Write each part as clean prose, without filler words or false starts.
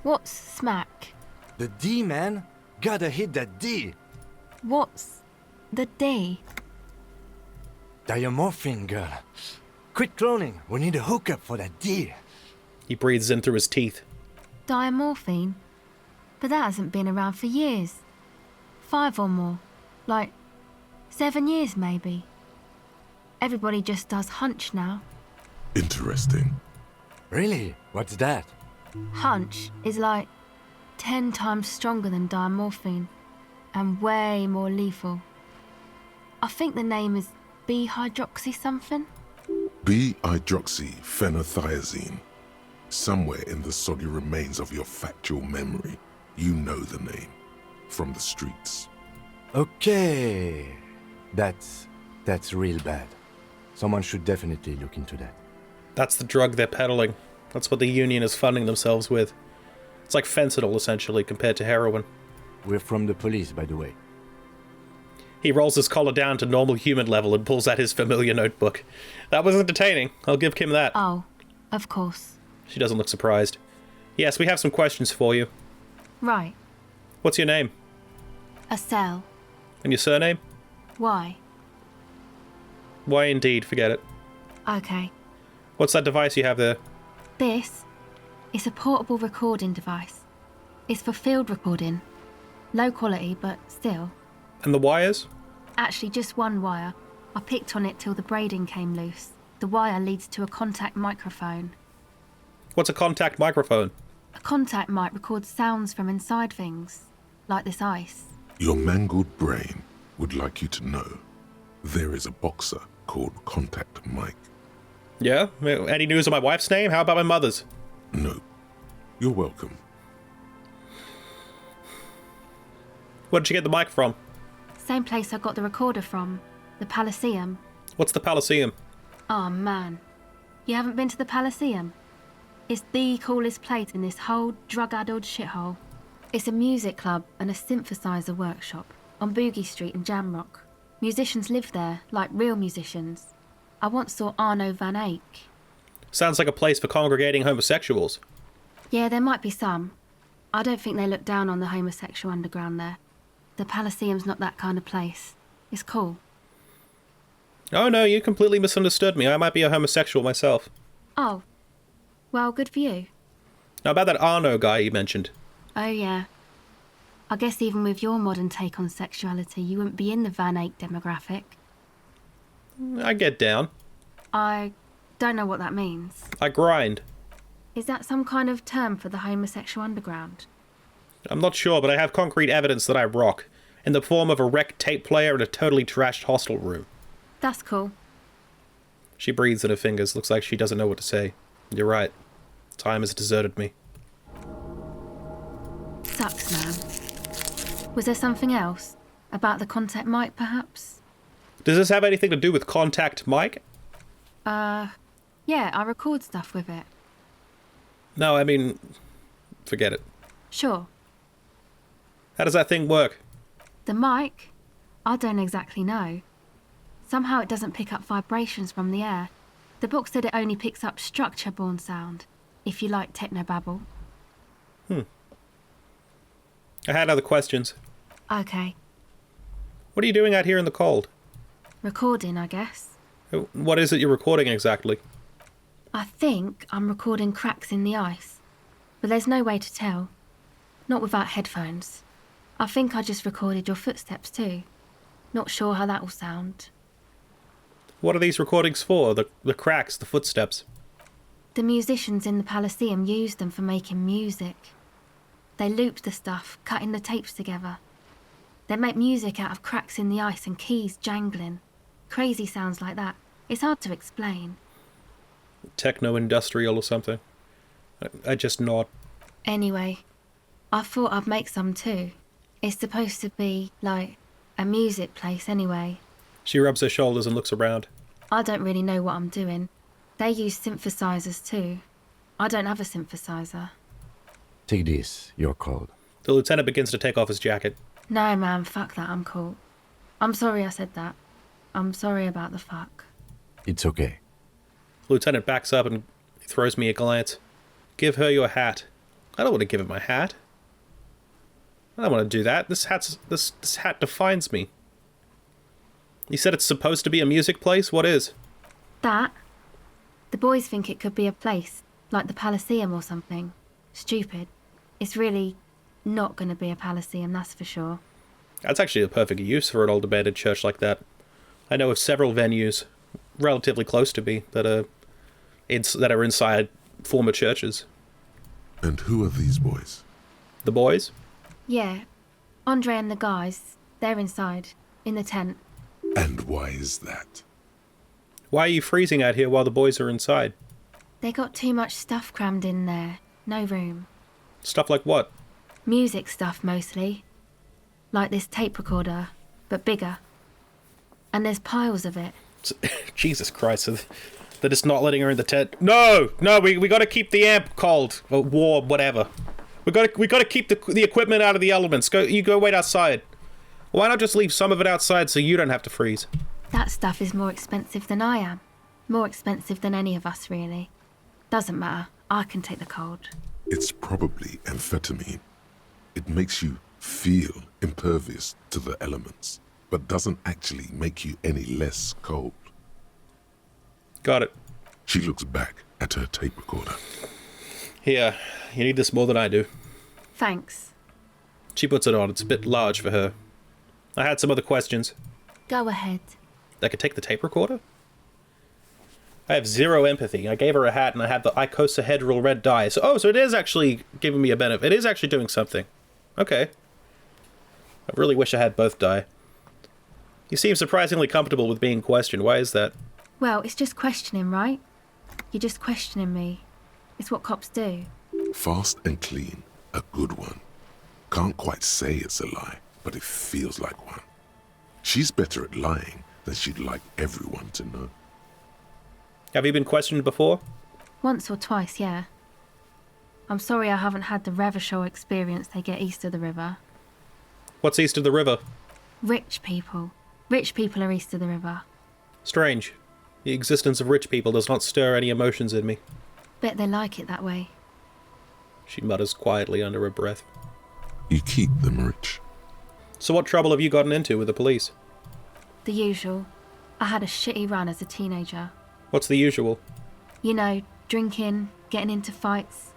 What's smack? The D, man. Gotta hit that D. What's the D? Diamorphine, girl. Quit cloning. We need a hookup for that D. He breathes in through his teeth. Diamorphine? But that hasn't been around for years. 5 or more. Like 7 years, maybe. Everybody just does hunch now. Interesting. Really? What's that? Hunch is like 10 times stronger than diamorphine and way more lethal. I think the name is B-hydroxy something. B-hydroxyphenothiazine. Somewhere in the soggy remains of your factual memory, you know the name. From the streets. Okay. That's real bad. Someone should definitely look into that. That's the drug they're peddling. That's what the Union is funding themselves with. It's like fentanyl, essentially, compared to heroin. We're from the police, by the way. He rolls his collar down to normal human level and pulls out his familiar notebook. That was entertaining. I'll give Kim that. Oh, of course. She doesn't look surprised. Yes, we have some questions for you. Right. What's your name? A cell. And your surname? Why? Why indeed, forget it. Okay. What's that device you have there? This is a portable recording device. It's for field recording. Low quality, but still. And the wires? Actually, just one wire. I picked on it till the braiding came loose. The wire leads to a contact microphone. What's a contact microphone? A contact mic records sounds from inside things, like this ice. Your mangled brain would like you to know there is a boxer called Contact Mike. Yeah? Any news on my wife's name? How about my mother's? No. You're welcome. Where did you get the mic from? Same place I got the recorder from, the Elysium. What's the Elysium? Oh man, you haven't been to the Elysium? It's the coolest place in this whole drug-addled shithole. It's a music club and a synthesizer workshop on Boogie Street in Jamrock. Musicians live there, like real musicians. I once saw Arno van Eyck. Sounds like a place for congregating homosexuals. Yeah, there might be some. I don't think they look down on the homosexual underground there. The Elysium's not that kind of place. It's cool. Oh no, you completely misunderstood me. I might be a homosexual myself. Oh. Well, good for you. Now about that Arno guy you mentioned. Oh yeah. I guess even with your modern take on sexuality, you wouldn't be in the Van Eyck demographic. I get down. I don't know what that means. I grind. Is that some kind of term for the homosexual underground? I'm not sure, but I have concrete evidence that I rock, in the form of a wrecked tape player and a totally trashed hostel room. That's cool. She breathes in her fingers, looks like she doesn't know what to say. You're right. Time has deserted me. Sucks, man. Was there something else? About the contact mic, perhaps? Does this have anything to do with Contact Mike? Yeah, I record stuff with it. No, I mean, forget it. Sure. How does that thing work? The mic? I don't exactly know. Somehow it doesn't pick up vibrations from the air. The book said it only picks up structure-borne sound, if you like technobabble. I had other questions. Okay. What are you doing out here in the cold? Recording, I guess. What is it you're recording exactly? I think I'm recording cracks in the ice, but there's no way to tell. Not without headphones. I think I just recorded your footsteps too. Not sure how that will sound. What are these recordings for? The cracks, the footsteps? The musicians in the Elysium used them for making music. They looped the stuff, cutting the tapes together. They make music out of cracks in the ice and keys jangling. Crazy sounds like that. It's hard to explain. Techno-industrial or something? I just nod. Anyway, I thought I'd make some too. It's supposed to be, like, a music place anyway. She rubs her shoulders and looks around. I don't really know what I'm doing. They use synthesizers too. I don't have a synthesizer. Take this, you're cold. The lieutenant begins to take off his jacket. No, man, fuck that, I'm cool. I'm sorry I said that. I'm sorry about the fuck. It's okay. The lieutenant backs up and throws me a glance. Give her your hat. I don't want to give him my hat. I don't want to do that. This hat defines me. You said it's supposed to be a music place? What is? That? The boys think it could be a place, like the Palaceum or something. Stupid. It's really not going to be a Palaceum, that's for sure. That's actually a perfect use for an old abandoned church like that. I know of several venues relatively close to me that are inside former churches. And who are these boys? The boys? Yeah. Andre and the guys, they're inside, in the tent. And why is that? Why are you freezing out here while the boys are inside? They got too much stuff crammed in there. No room. Stuff like what? Music stuff, mostly. Like this tape recorder, but bigger. And there's piles of it. Jesus Christ. They're just not letting her in the tent. No! No, we gotta keep the amp cold. Or warm, whatever. We gotta keep the equipment out of the elements. You go wait outside. Why not just leave some of it outside so you don't have to freeze? That stuff is more expensive than I am. More expensive than any of us, really. Doesn't matter. I can take the cold. It's probably amphetamine. It makes you feel impervious to the elements, but doesn't actually make you any less cold. Got it. She looks back at her tape recorder. Here, you need this more than I do. Thanks. She puts it on. It's a bit large for her. I had some other questions. Go ahead. I could take the tape recorder? I have zero empathy. I gave her a hat and I had the icosahedral red dye. So it is actually giving me a benefit. It is actually doing something. Okay. I really wish I had both dye. You seem surprisingly comfortable with being questioned. Why is that? Well, it's just questioning, right? You're just questioning me. It's what cops do. Fast and clean, a good one. Can't quite say it's a lie, but it feels like one. She's better at lying than she'd like everyone to know. Have you been questioned before? Once or twice, yeah. I'm sorry I haven't had the Revachol experience they get east of the river. What's east of the river? Rich people. Rich people are east of the river. Strange. The existence of rich people does not stir any emotions in me. Bet they like it that way. She mutters quietly under her breath. You keep them rich. So what trouble have you gotten into with the police? The usual. I had a shitty run as a teenager. What's the usual? You know, drinking, getting into fights.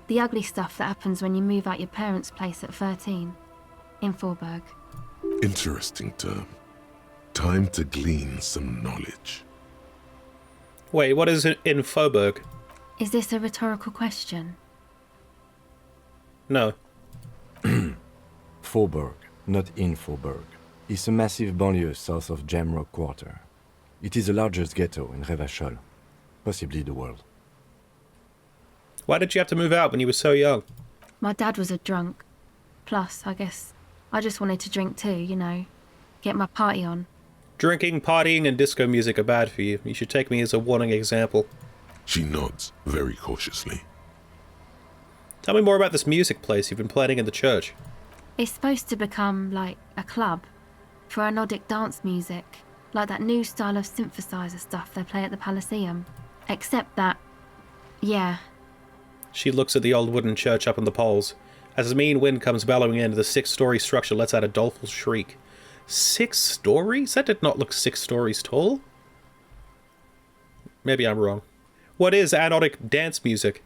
The ugly stuff that happens when you move out your parents' place at 13. In Forberg. Interesting term. Time to glean some knowledge. Wait, what is it in Forberg? Is this a rhetorical question? No. Forberg, not in Forberg, is a massive banlieue south of Jamrock Quarter. It is the largest ghetto in Revachol, possibly the world. Why did you have to move out when you were so young? My dad was a drunk. Plus, I guess, I just wanted to drink too, you know. Get my party on. Drinking, partying, and disco music are bad for you. You should take me as a warning example. She nods very cautiously. Tell me more about this music place you've been playing in the church. It's supposed to become, like, a club for Anodic dance music, like that new style of synthesizer stuff they play at the Palaceum. Except that, yeah. She looks at the old wooden church up on the poles. As a mean wind comes bellowing in, the 6-story structure lets out a doleful shriek. 6 stories? That did not look 6 stories tall. Maybe I'm wrong. What is Anodic dance music?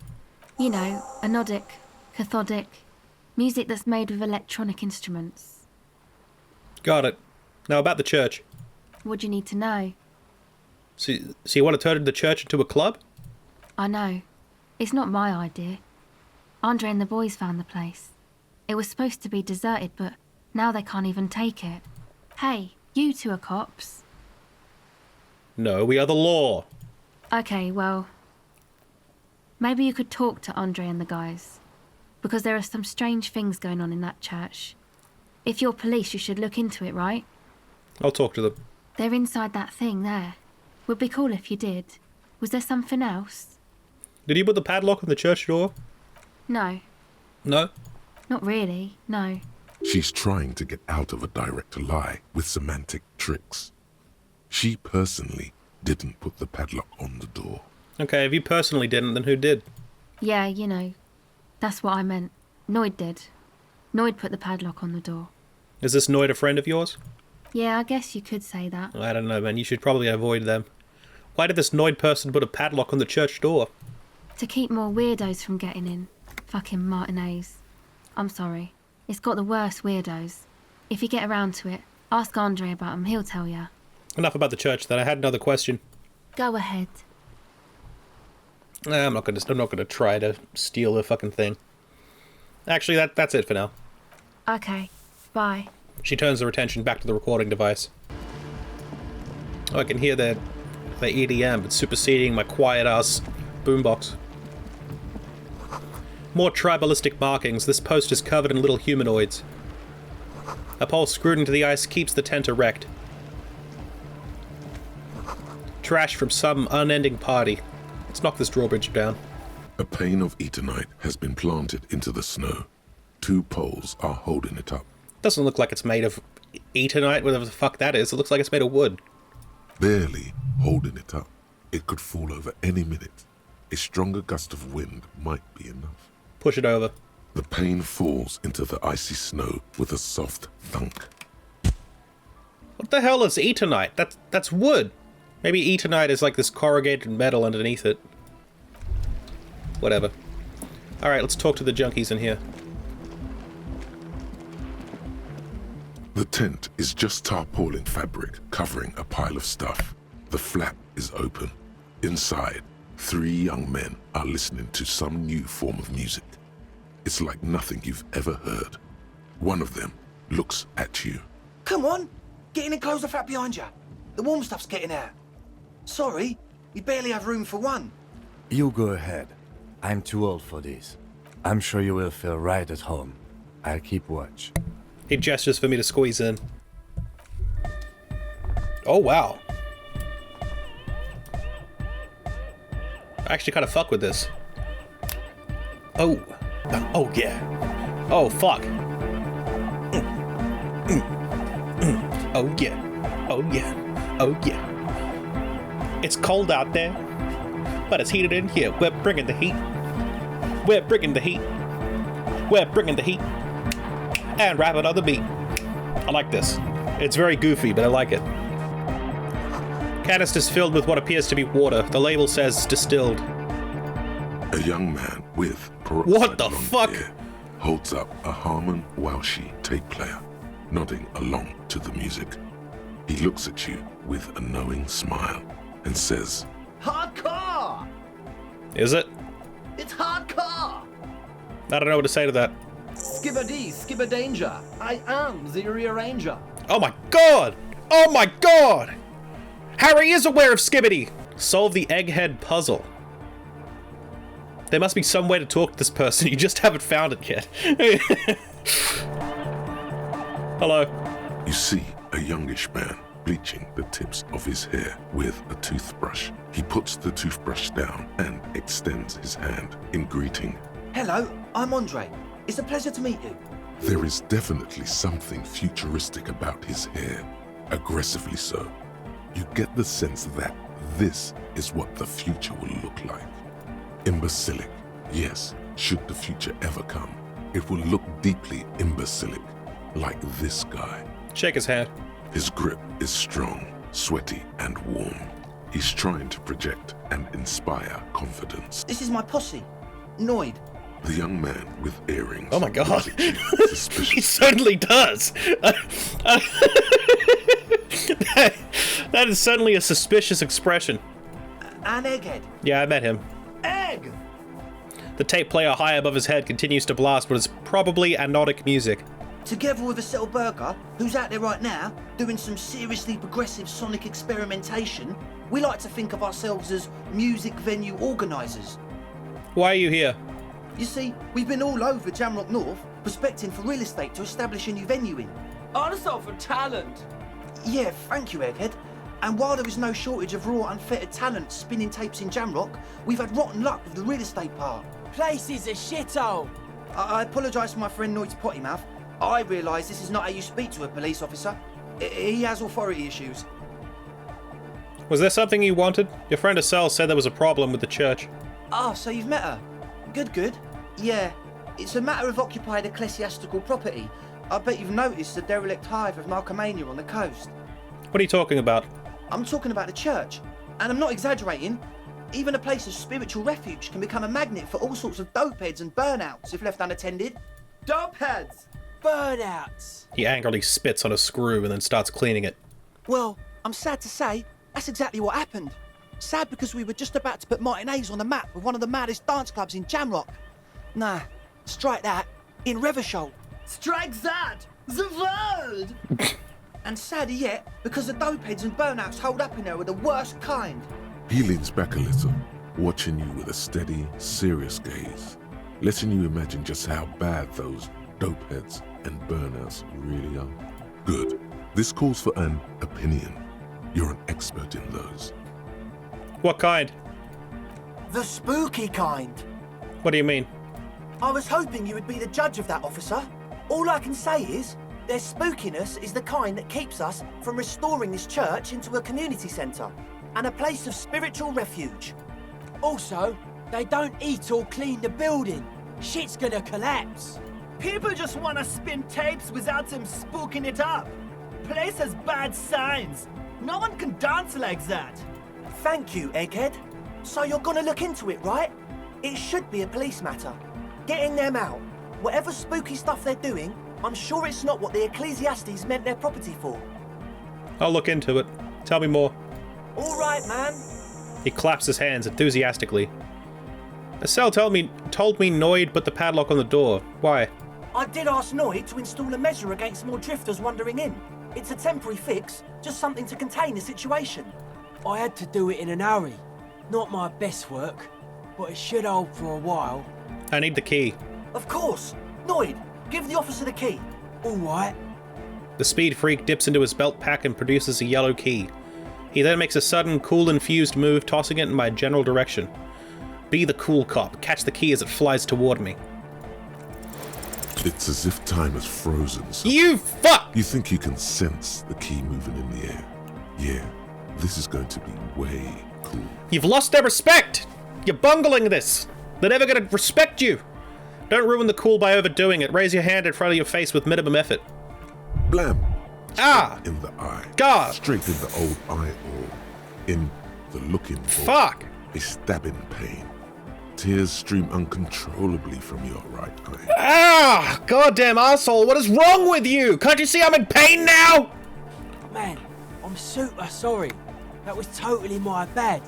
You know, Anodic, cathodic, music that's made with electronic instruments. Got it. Now about the church. What do you need to know? So you want to turn the church into a club? I know. It's not my idea. Andre and the boys found the place. It was supposed to be deserted, but now they can't even take it. Hey, you two are cops. No, we are the law. Okay, well, maybe you could talk to Andre and the guys, because there are some strange things going on in that church. If you're police, you should look into it, right? I'll talk to them. They're inside that thing there. Would be cool if you did. Was there something else? Did you put the padlock on the church door? No. No? Not really, no. She's trying to get out of a direct lie with semantic tricks. She personally didn't put the padlock on the door. Okay, if you personally didn't, then who did? Yeah, you know, That's what I meant. Noid did. Noid put the padlock on the door. Is this Noid a friend of yours? Yeah, I guess you could say that. I don't know, man. You should probably avoid them. Why did this Noid person put a padlock on the church door? To keep more weirdos from getting in. Fucking Martinez. I'm sorry. It's got the worst weirdos. If you get around to it, ask Andre about him. He'll tell ya. Enough about the church then. I had another question. Go ahead. I'm not gonna try to steal the fucking thing. Actually, that's it for now. Okay. Bye. She turns her attention back to the recording device. Oh, I can hear the EDM. It's superseding my quiet-ass boombox. More tribalistic markings. This post is covered in little humanoids. A pole screwed into the ice keeps the tent erect. Trash from some unending party. Let's knock this drawbridge down. A pane of Eternite has been planted into the snow. 2 poles are holding it up. Doesn't look like it's made of Eternite, whatever the fuck that is. It looks like it's made of wood. Barely holding it up. It could fall over any minute. A stronger gust of wind might be enough. Push it over. The pane falls into the icy snow with a soft thunk. What the hell is Eternite? That's wood. Maybe Eternite is like this corrugated metal underneath it. Whatever. Alright, let's talk to the junkies in here. The tent is just tarpaulin fabric covering a pile of stuff. The flap is open. Inside, 3 young men are listening to some new form of music. It's like nothing you've ever heard. One of them looks at you. Come on, get in and close the flap behind you. The warm stuff's getting out. Sorry, we barely have room for one. You go ahead. I'm too old for this. I'm sure you will feel right at home. I'll keep watch. He gestures for me to squeeze in. Oh, wow. I actually kind of fuck with this. Oh. Oh, yeah. Oh, fuck. Oh, yeah. Oh, yeah. Oh, yeah. It's cold out there, but it's heated in here. We're bringing the heat. We're bringing the heat. We're bringing the heat. And rapping on the beat. I like this. It's very goofy, but I like it. Canisters filled with what appears to be water. The label says distilled. A young man with What the blonde fuck? hair holds up a Harman Welshi tape player, nodding along to the music. He looks at you with a knowing smile and says, Hardcore! Is it? It's hardcore! I don't know what to say to that. Skibber danger. I am the rearranger. Oh my god! Oh my god! Harry is aware of Skibbity! Solve the egghead puzzle. There must be some way to talk to this person, you just haven't found it yet. Hello. You see a youngish man bleaching the tips of his hair with a toothbrush. He puts the toothbrush down and extends his hand in greeting. Hello, I'm Andre. It's a pleasure to meet you. There is definitely something futuristic about his hair, aggressively so. You get the sense that this is what the future will look like. Imbecilic, yes, should the future ever come, it will look deeply imbecilic, like this guy. Shake his hand. His grip is strong, sweaty, and warm. He's trying to project and inspire confidence. This is my posse, Noid. The young man with earrings. Oh my god. looks at you He suspiciously. certainly does. That is certainly a suspicious expression. An egghead. Yeah, I met him. Egg! The tape player high above his head continues to blast what is probably Anodic music. Together with a Settle Burger, who's out there right now, doing some seriously progressive sonic experimentation, we like to think of ourselves as music venue organisers. Why are you here? You see, we've been all over Jamrock North, prospecting for real estate to establish a new venue in. Also for talent. Yeah, thank you, Egghead. And while there is no shortage of raw, unfettered talent spinning tapes in Jamrock, we've had rotten luck with the real estate part. Place is a shithole. I apologise for my friend Noid's potty mouth. I realise this is not how you speak to a police officer. He has authority issues. Was there something you wanted? Your friend Estelle said there was a problem with the church. Ah, so you've met her. Good. Yeah, It's a matter of occupied ecclesiastical property. I bet you've noticed the derelict hive of Narcomania on the coast. What are you talking about? I'm talking about the church, and I'm not exaggerating. Even a place of spiritual refuge can become a magnet for all sorts of dopeheads and burnouts if left unattended. Dopeheads! Burnouts! He angrily spits on a screw and then starts cleaning it. Well, I'm sad to say, that's exactly what happened. Sad because we were just about to put Martinez on the map with one of the maddest dance clubs in Jamrock. Nah, strike that, in Revachol. Strike that! The world! And sadder yet, because the dopeheads and burnouts holed up in there were the worst kind. He leans back a little, watching you with a steady, serious gaze, letting you imagine just how bad those dopeheads and burnouts really are. Good. This calls for an opinion. You're an expert in those. What kind? The spooky kind. What do you mean? I was hoping you would be the judge of that, officer. All I can say is, their spookiness is the kind that keeps us from restoring this church into a community centre and a place of spiritual refuge. Also, they don't eat or clean the building. Shit's gonna collapse. People just wanna spin tapes without them spooking it up. Place has bad signs. No one can dance like that. Thank you, Egghead. So you're gonna look into it, right? It should be a police matter. Getting them out. Whatever spooky stuff they're doing, I'm sure it's not what the Ecclesiastes meant their property for. I'll look into it. Tell me more. All right, man. He claps his hands enthusiastically. Estelle told me Noid put the padlock on the door. Why? I did ask Noid to install a measure against more drifters wandering in. It's a temporary fix, just something to contain the situation. I had to do it in an hurry. Not my best work, but it should hold for a while. I need the key. Of course. Noid, give the officer the key. All right. The speed freak dips into his belt pack and produces a yellow key. He then makes a sudden, cool, infused move, tossing it in my general direction. Be the cool cop. Catch the key as it flies toward me. It's as if time has frozen. You fuck! You think you can sense the key moving in the air. Yeah, this is going to be way cool. You've lost their respect! You're bungling this! They're never gonna respect you! Don't ruin the cool by overdoing it. Raise your hand in front of your face with minimum effort. Blam! Ah! In the eye. God! Straight in the old eye hole. In the looking for Fuck! a stabbing pain. Tears stream uncontrollably from your right eye. Ah! Goddamn asshole, what is wrong with you? Can't you see I'm in pain now? Man, I'm super sorry. That was totally my bad.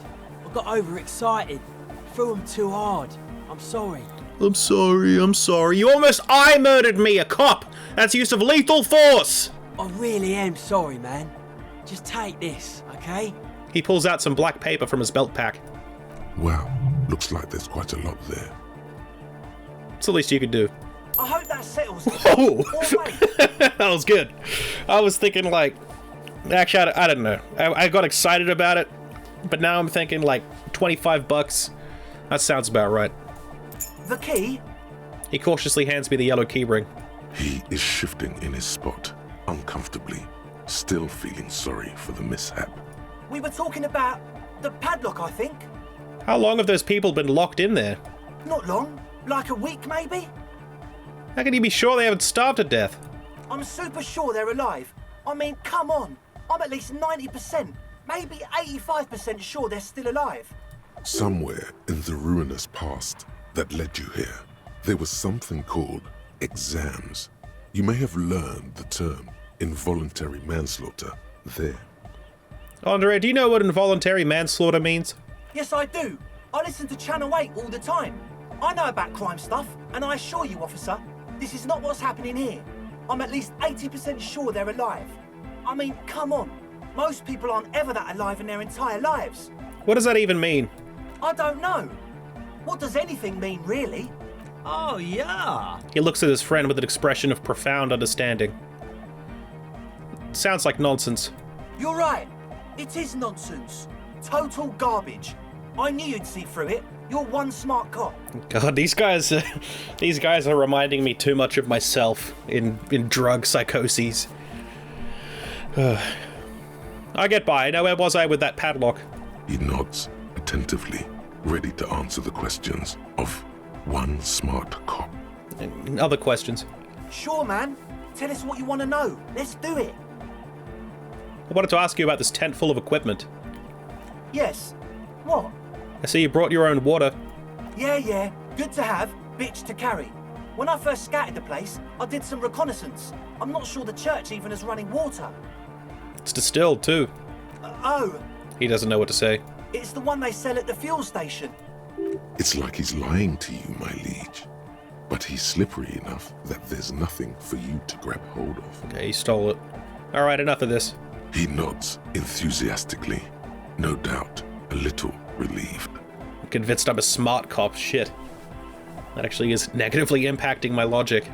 I got overexcited. Threw him too hard. I'm sorry. I'm sorry. You almost eye murdered me, a cop! That's use of lethal force! I really am sorry, man. Just take this, okay? He pulls out some black paper from his belt pack. Wow, looks like there's quite a lot there. It's the least you could do. I hope that settles it. Oh! Oh, wait. That was good. I was thinking like... Actually, I don't know. I got excited about it, but now I'm thinking like $25. That sounds about right. The key? He cautiously hands me the yellow key ring. He is shifting in his spot, uncomfortably, still feeling sorry for the mishap. We were talking about the padlock, I think. How long have those people been locked in there? Not long. Like a week, maybe? How can you be sure they haven't starved to death? I'm super sure they're alive. I mean, come on. I'm at least 90%, maybe 85% sure they're still alive. Somewhere in the ruinous past that led you here, there was something called exams. You may have learned the term involuntary manslaughter there. Andre, do you know what involuntary manslaughter means? Yes, I do. I listen to Channel 8 all the time. I know about crime stuff, and I assure you, officer, this is not what's happening here. I'm at least 80% sure they're alive. I mean, come on. Most people aren't ever that alive in their entire lives. What does that even mean? I don't know. What does anything mean, really? Oh, yeah. He looks at his friend with an expression of profound understanding. Sounds like nonsense. You're right. It is nonsense. Total garbage. I knew you'd see through it. You're one smart cop. God, these guys are reminding me too much of myself in drug psychoses. I get by. Now, where was I with that padlock? He nods attentively, ready to answer the questions of one smart cop. Other questions? Sure, man. Tell us what you want to know. Let's do it. I wanted to ask you about this tent full of equipment. Yes. What? I see you brought your own water. Yeah. Good to have, bitch to carry. When I first scouted the place, I did some reconnaissance. I'm not sure the church even is running water. It's distilled, too. Oh, He doesn't know what to say. it's the one they sell at the fuel station. It's like he's lying to you, my liege. But he's slippery enough that there's nothing for you to grab hold of. Okay, he stole it. Alright, enough of this. He nods enthusiastically, no doubt a little relieved. I'm convinced I'm a smart cop. Shit. That actually is negatively impacting my logic.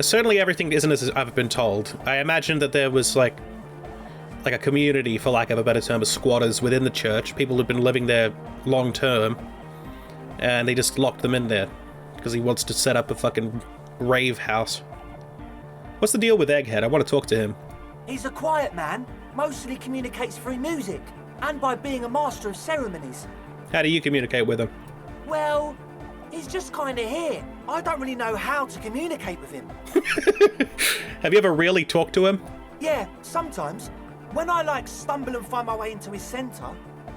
Certainly everything isn't as I've been told. I imagined that there was like a community, for lack of a better term, of squatters within the church. People who've been living there long term. And they just locked them in there. Because he wants to set up a fucking rave house. What's the deal with Egghead? I want to talk to him. He's a quiet man, mostly communicates through music, and by being a master of ceremonies. How do you communicate with him? Well, he's just kinda here. I don't really know how to communicate with him. Have you ever really talked to him? Yeah, sometimes. When I stumble and find my way into his center,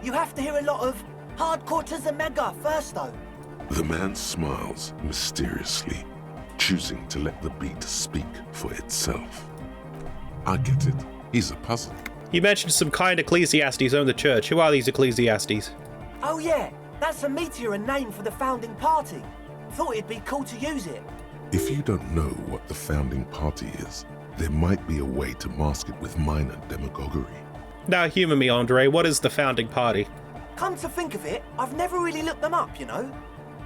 you have to hear a lot of hardcore to the mega first though. The man smiles mysteriously, choosing to let the beat speak for itself. I get it. He's a puzzle. You mentioned some kind ecclesiastes own the church. Who are these ecclesiastes? Oh yeah, that's a meteor name for the founding party. Thought it'd be cool to use it. If you don't know what the founding party is, there might be a way to mask it with minor demagoguery. Now humor me, Andre. What is the founding party? Come to think of it, I've never really looked them up, you know?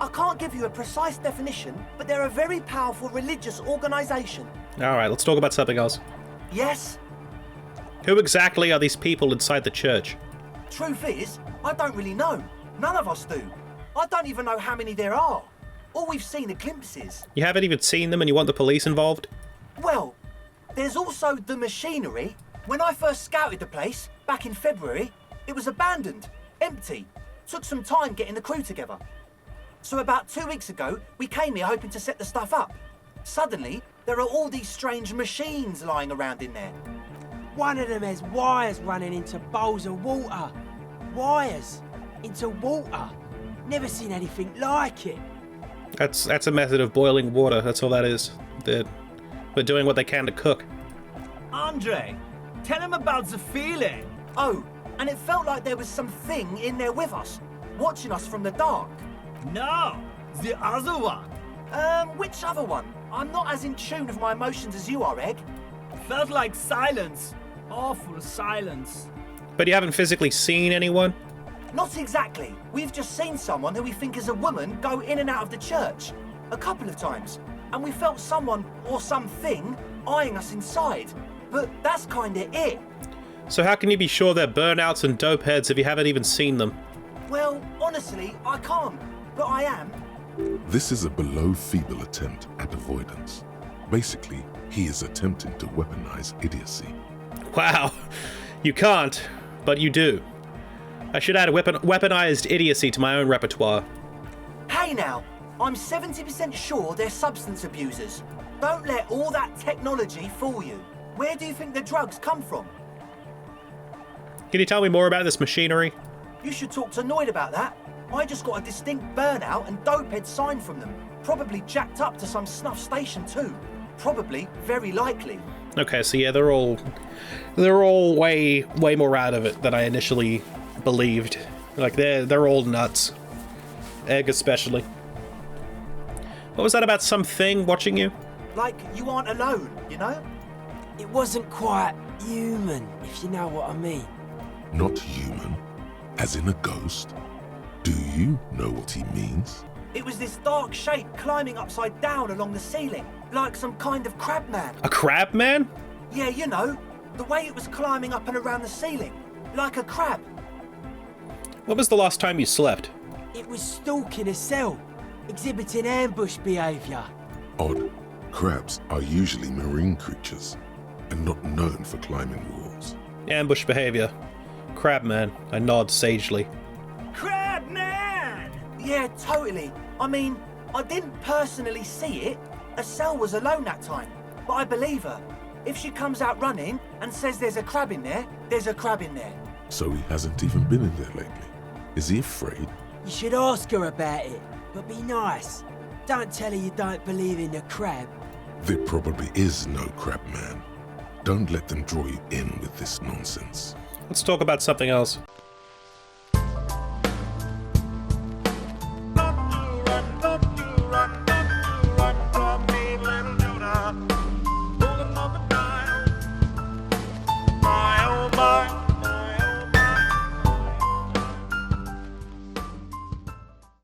I can't give you a precise definition, but they're a very powerful religious organization. Alright, let's talk about something else. Yes, Who exactly are these people inside the church? truth is, I don't really know. None of us do. I don't even know how many there are. All we've seen are glimpses. You haven't even seen them and you want the police involved? Well, there's also the machinery. When I first scouted the place, back in February, it was abandoned, empty. Took some time getting the crew together. So about 2 weeks ago, we came here hoping to set the stuff up. Suddenly, there are all these strange machines lying around in there. One of them has wires running into bowls of water. Wires into water. Never seen anything like it. That's a method of boiling water. That's all that is. They're doing what they can to cook. Andre, tell him about the feeling. Oh, and it felt like there was something in there with us, watching us from the dark. No, the other one. Which other one? I'm not as in tune with my emotions as you are, Egg. Felt like silence. Awful silence. But you haven't physically seen anyone? Not exactly. We've just seen someone who we think is a woman go in and out of the church. A couple of times. And we felt someone or something eyeing us inside. But that's kinda it. So how can you be sure they're burnouts and dope heads if you haven't even seen them? Well, honestly, I can't. But I am. This is a below feeble attempt at avoidance. Basically, he is attempting to weaponize idiocy. Wow. You can't, but you do. I should add weaponized idiocy to my own repertoire. Hey now, I'm 70% sure they're substance abusers. Don't let all that technology fool you. Where do you think the drugs come from? Can you tell me more about this machinery? You should talk to Noid about that. I just got a distinct burnout and dopehead sign from them. Probably jacked up to some snuff station too. Probably, very likely. Okay, so yeah, they're all way more out of it than I initially believed. Like they're all nuts. Egg especially. What was that about something watching you? Like you aren't alone, you know? It wasn't quite human, if you know what I mean. Not human, as in a ghost. Do you know what he means? It was this dark shape climbing upside down along the ceiling, like some kind of crab man. A crab man? Yeah, you know, the way it was climbing up and around the ceiling, like a crab. When was the last time you slept? It was stalking a cell, exhibiting ambush behavior. Odd. Crabs are usually marine creatures, and not known for climbing walls. Ambush behavior. Crab man. I nod sagely. Crab man! Yeah, totally. I mean, I didn't personally see it, Estelle was alone that time, but I believe her. If she comes out running and says there's a crab in there, there's a crab in there. So he hasn't even been in there lately. Is he afraid? You should ask her about it, but be nice. Don't tell her you don't believe in the crab. There probably is no crab man. Don't let them draw you in with this nonsense. Let's talk about something else.